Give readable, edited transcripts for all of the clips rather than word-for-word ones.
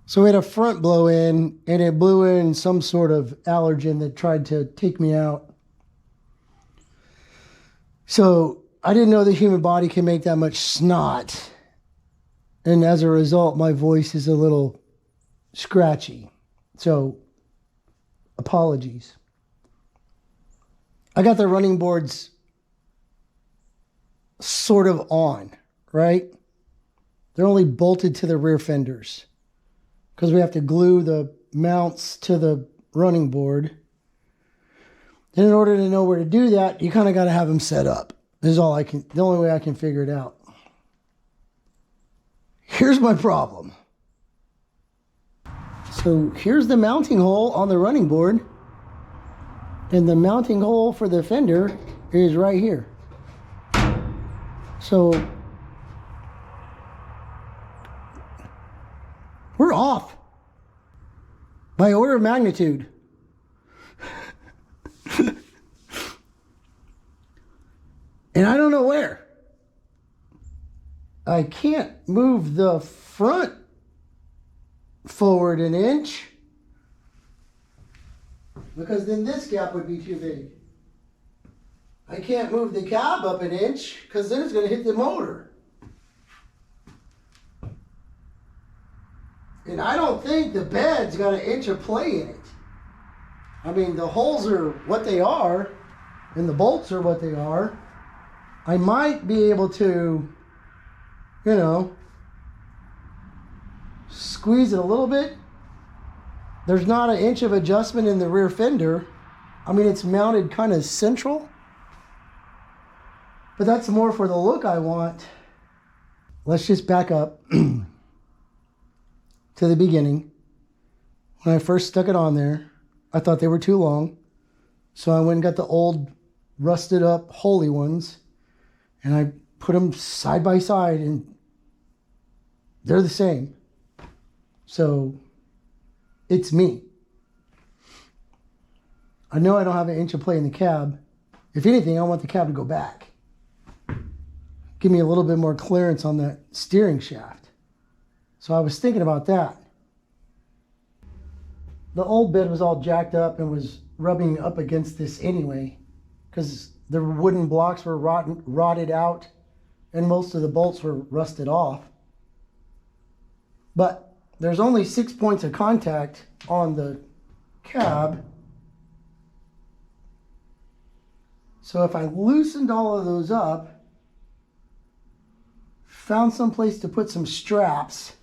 So we had a front blow in, and it blew in some sort of allergen that tried to take me out. So I didn't know the human body can make that much snot. And as a result, my voice is a little scratchy. So apologies. I got the running boards sort of on, right? They're only bolted to the rear fenders because we have to glue the mounts to the running board. And in order to know where to do that, you kind of got to have them set up. This is the only way I can figure it out. Here's my problem. So here's the mounting hole on the running board. And the mounting hole for the fender is right here. So we're off by order of magnitude. And I don't know where. I can't move the front forward an inch because then this gap would be too big. I can't move the cab up an inch because then it's going to hit the motor. And I don't think the bed's got an inch of play in it. I mean, the holes are what they are and the bolts are what they are. I might be able to, squeeze it a little bit. There's not an inch of adjustment in the rear fender. I mean, it's mounted kind of central, but that's more for the look I want. Let's just back up to the beginning. When I first stuck it on there, I thought they were too long. So I went and got the old rusted up Holy ones and I put them side by side and they're the same. So it's me. I know I don't have an inch of play in the cab. If anything, I want the cab to go back. Give me a little bit more clearance on that steering shaft. So I was thinking about that. The old bed was all jacked up and was rubbing up against this anyway because the wooden blocks were rotted out and most of the bolts were rusted off. But there's only 6 points of contact on the cab. So if I loosened all of those up, found some place to put some straps,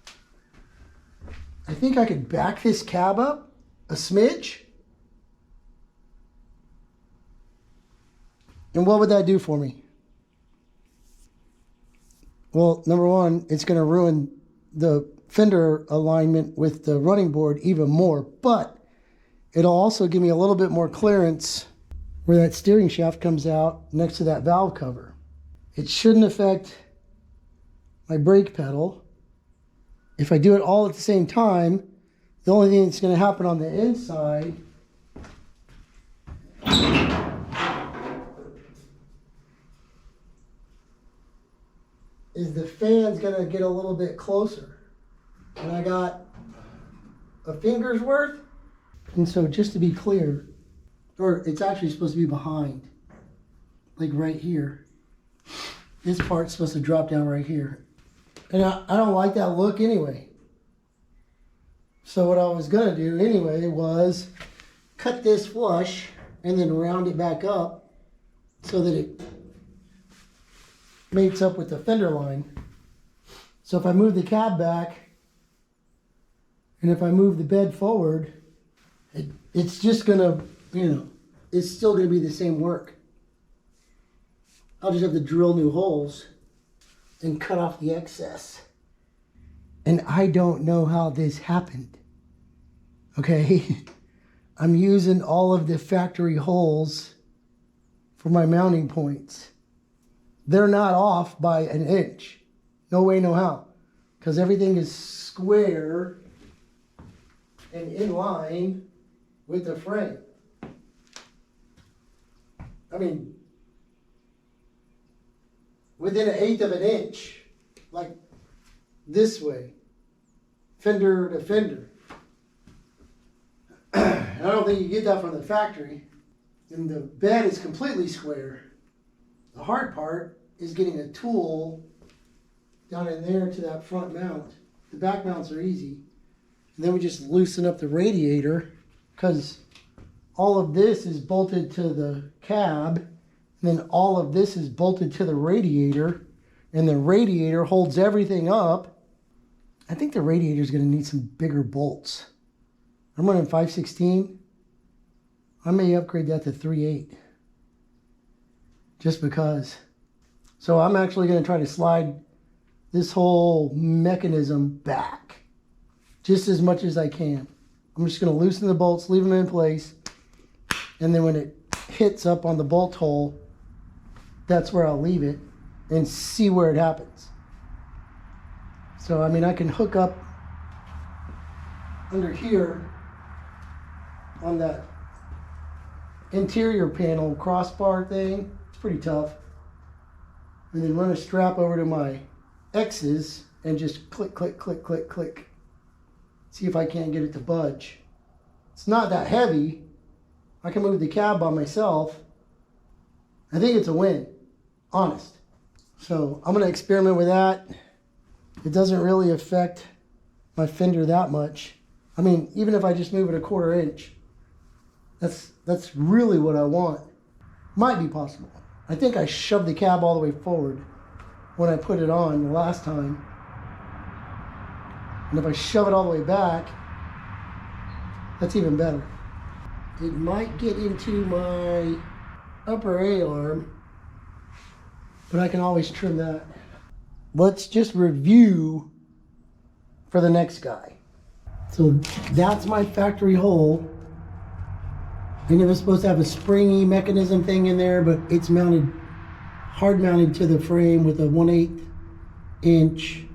I think I could back this cab up a smidge. And what would that do for me? Well, number one, it's going to ruin the fender alignment with the running board even more, but it'll also give me a little bit more clearance where that steering shaft comes out next to that valve cover. It shouldn't affect my brake pedal. If I do it all at the same time, the only thing that's going to happen on the inside is the fan's going to get a little bit closer. And I got a finger's worth. And so just to be clear, or it's actually supposed to be behind, like right here. This part's supposed to drop down right here. And I don't like that look anyway. So what I was going to do anyway was cut this flush and then round it back up so that it mates up with the fender line. So if I move the cab back and if I move the bed forward, it's just going to, it's still going to be the same work. I'll just have to drill new holes and cut off the excess. And I don't know how this happened. Okay? I'm using all of the factory holes for my mounting points. They're not off by an inch. No way, no how. Because everything is square and in line with the frame. I mean, within 1/8 of an inch, like this way. fender to fender. I don't think you get that from the factory. And the bed is completely square. The hard part is getting a tool down in there to that front mount. The back mounts are easy. And then we just loosen up the radiator, because all of this is bolted to the cab, and then all of this is bolted to the radiator, and the radiator holds everything up. I think the radiator is going to need some bigger bolts. I'm running 5/16. I may upgrade that to 3/8, just because. So I'm actually going to try to slide this whole mechanism back just as much as I can. I'm just going to loosen the bolts, leave them in place, and then when it hits up on the bolt hole, that's where I'll leave it and see where it happens. So, I mean, I can hook up under here on that interior panel crossbar thing. It's pretty tough. And then run a strap over to my X's and just click, click, click, click, click. See if I can't get it to budge. It's not that heavy. I can move the cab by myself. I think it's a win, honest. So I'm gonna experiment with that. It doesn't really affect my fender that much. I mean, even if I just move it a 1/4 inch, that's really what I want. Might be possible. I think I shoved the cab all the way forward when I put it on the last time. And if I shove it all the way back, that's even better. It might get into my upper A-arm, but I can always trim that. Let's just review for the next guy. So that's my factory hole. And it was supposed to have a springy mechanism thing in there, but it's mounted, hard mounted to the frame with a 1/8 inch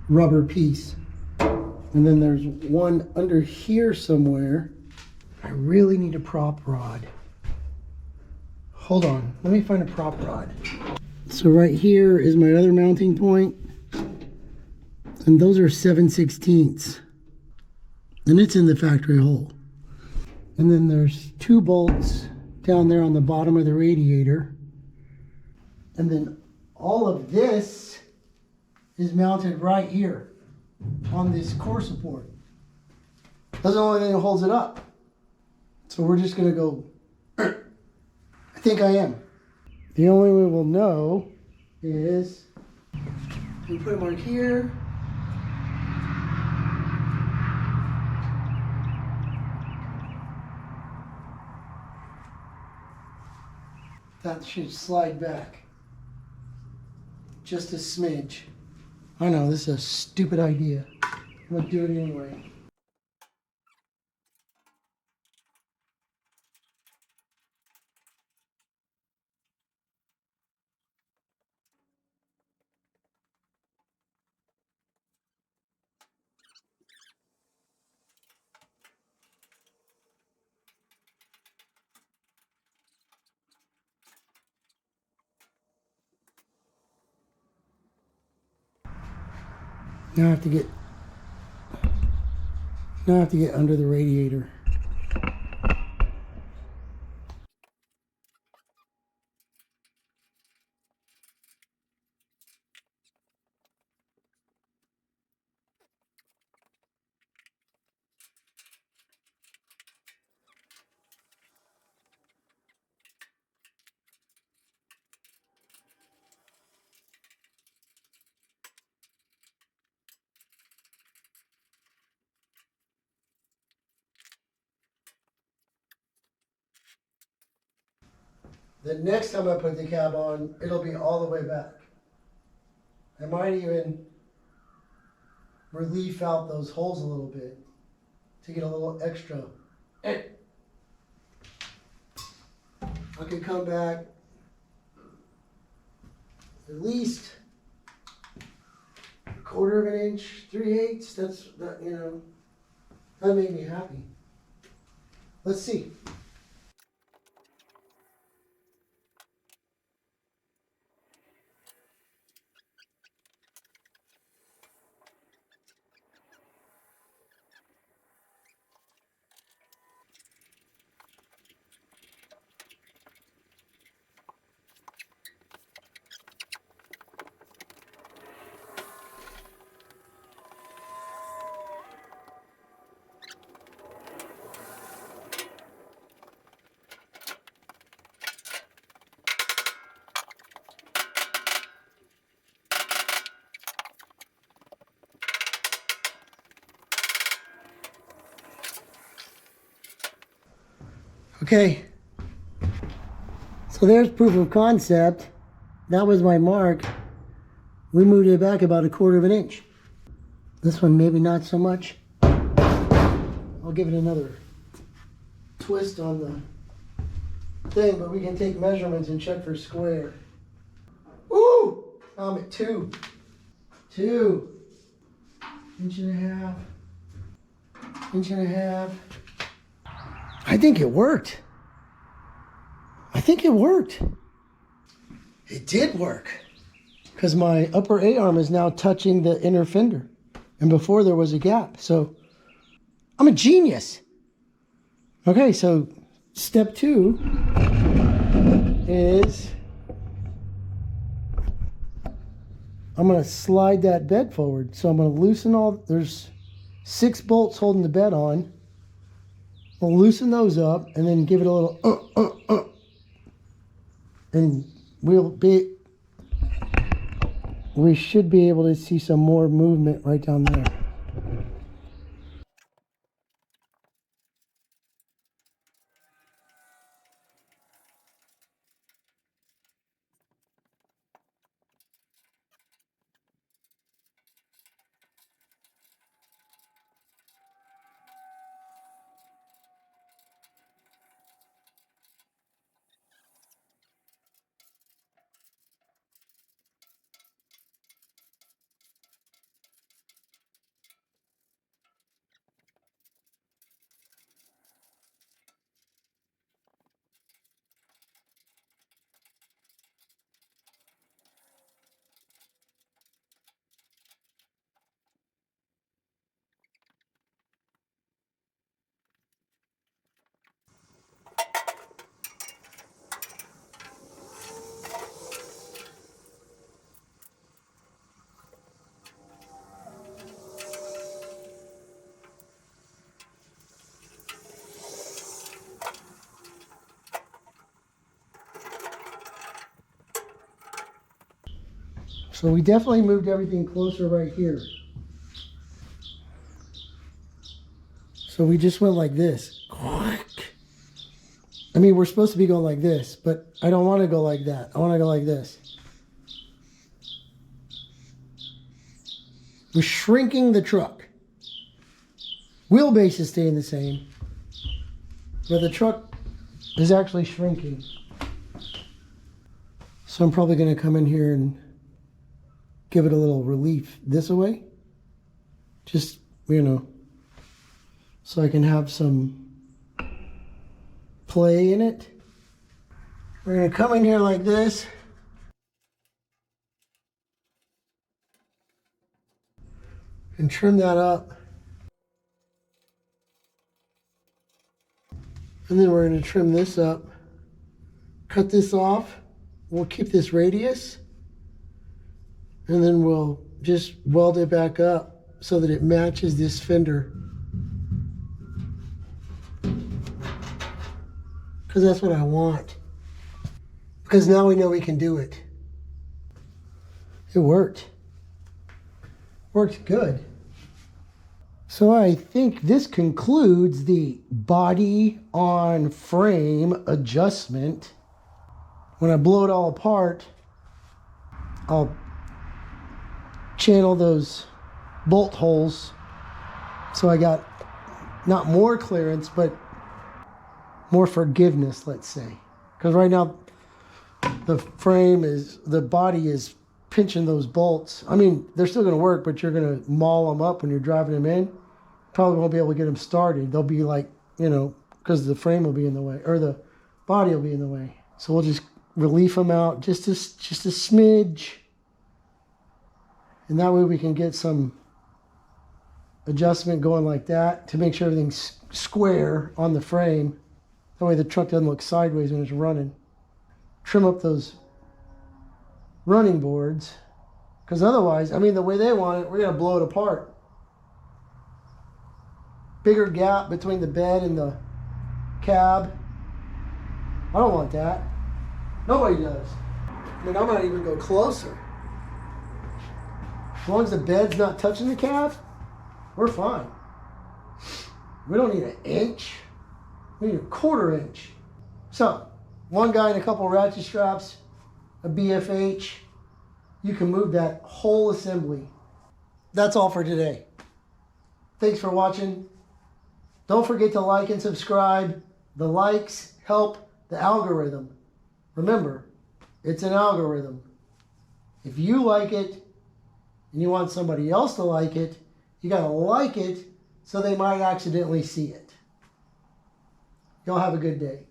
rubber piece. And then there's one under here somewhere. I really need a prop rod. Hold on, let me find a prop rod. So right here is my other mounting point. And those are 7/16. And it's in the factory hole. And then there's 2 bolts down there on the bottom of the radiator. And then all of this is mounted right here on this core support. That's the only thing that holds it up. So we're just gonna go, I think I am. The only way we'll know is we put them on here. That should slide back just a smidge. I know, this is a stupid idea. I'm gonna do it anyway. Now I have to get under the radiator. The next time I put the cab on, it'll be all the way back. I might even relief out those holes a little bit to get a little extra. I could come back at least a 1/4 of an inch, 3/8. That, you know, that made me happy. Let's see. Okay, so there's proof of concept. That was my mark. We moved it back about 1/4 of an inch. This one maybe not so much. I'll give it another twist on the thing, but we can take measurements and check for square. Ooh! I'm at 2. 2. 1.5 inches. 1.5 inches. I think it worked. I think it worked. It did work. Because my upper A-arm is now touching the inner fender. And before there was a gap. So I'm a genius. Okay, so step 2 is I'm going to slide that bed forward. So I'm going to loosen there's 6 bolts holding the bed on. I'll loosen those up and then give it a little and we should be able to see some more movement right down there. So we definitely moved everything closer right here. So we just went like this. I mean, we're supposed to be going like this, but I don't want to go like that. I want to go like this. We're shrinking the truck. Wheelbase is staying the same, but the truck is actually shrinking. So I'm probably going to come in here and give it a little relief this way. Just, so I can have some play in it. We're going to come in here like this. And trim that up. And then we're going to trim this up. Cut this off. We'll keep this radius. And then we'll just weld it back up so that it matches this fender. Because that's what I want. Because now we know we can do it. It worked. Worked good. So I think this concludes the body on frame adjustment. When I blow it all apart, I'll channel those bolt holes so I got not more clearance, but more forgiveness, let's say. Because right now the body is pinching those bolts. I mean, they're still going to work, but you're going to maul them up when you're driving them in. Probably won't be able to get them started. They'll be like, because the frame will be in the way, or the body will be in the way. So we'll just relief them out just a smidge. And that way we can get some adjustment going like that to make sure everything's square on the frame. That way the truck doesn't look sideways when it's running. Trim up those running boards, because otherwise, I mean, the way they want it, we're going to blow it apart. Bigger gap between the bed and the cab. I don't want that. Nobody does. I mean, I might even go closer. As long as the bed's not touching the cab, we're fine. We don't need an inch. We need a 1/4 inch. So, one guy and a couple ratchet straps, a BFH, you can move that whole assembly. That's all for today. Thanks for watching. Don't forget to like and subscribe. The likes help the algorithm. Remember, it's an algorithm. If you like it and you want somebody else to like it, you gotta like it so they might accidentally see it. Y'all have a good day.